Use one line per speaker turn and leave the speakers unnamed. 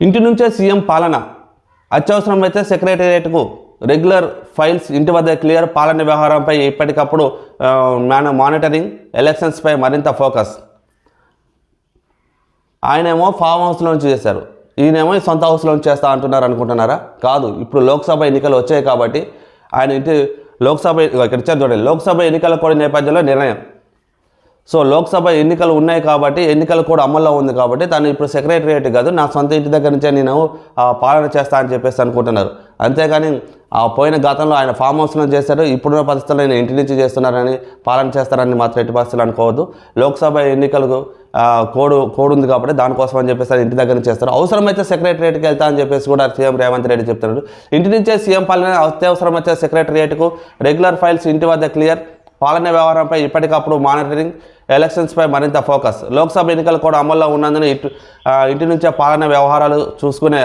ఇంటి నుంచే సీఎం పాలన, అత్యవసరమైతే సెక్రటేరియట్కు, రెగ్యులర్ ఫైల్స్ ఇంటి వద్ద క్లియర్, పాలన వ్యవహారంపై ఎప్పటికప్పుడు మానిటరింగ్, ఎలక్షన్స్పై మరింత ఫోకస్. ఆయనేమో ఫామ్ హౌస్లోంచి చేశారు, ఈయనేమో సొంత హౌస్లోంచి చేస్తా అంటున్నారు అనుకుంటున్నారా? కాదు. ఇప్పుడు లోక్సభ ఎన్నికలు వచ్చాయి కాబట్టి ఆయన ఇంటి ఇక్కడ ఇచ్చారు చూడండి, లోక్సభ ఎన్నికల కోడ్ నేపథ్యంలో నిర్ణయం. సో లోక్సభ ఎన్నికలు ఉన్నాయి కాబట్టి, ఎన్నికల కోడ్ అమల్లో ఉంది కాబట్టి తను ఇప్పుడు సెక్రటేరియట్ కాదు, నా సొంత ఇంటి దగ్గర నుంచే నేను పాలన చేస్తా అని చెప్పేసి అనుకుంటున్నారు. అంతేగాని పోయిన గతంలో ఆయన ఫామ్ హౌస్లో చేశారు, ఇప్పుడున్న పరిస్థితుల్లో ఆయన ఇంటి నుంచి చేస్తున్నారని, పాలన చేస్తారని మాత్రం ఎట్టి పరిస్థితులు అనుకోవద్దు. లోక్సభ ఎన్నికలకు కోడ్ ఉంది కాబట్టి దానికోసం అని చెప్పేసి ఇంటి దగ్గర నుంచి చేస్తారు. అవసరమైతే సెక్రటేరియట్కి వెళ్తా అని చెప్పేసి కూడా సీఎం రేవంత్ రెడ్డి చెప్తున్నాడు. ఇంటి నుంచే సీఎం పాలన, అత్యవసరమైతే సెక్రటేరియట్కు, రెగ్యులర్ ఫైల్స్ ఇంటి వద్ద క్లియర్, పాలన వ్యవహారంపై ఇప్పటికప్పుడు మానిటరింగ్, ఎలక్షన్స్పై మరింత ఫోకస్. లోక్సభ ఎన్నికలు కూడా అమల్లో ఉన్నందున ఇంటి నుంచే పాలన వ్యవహారాలు చూసుకునే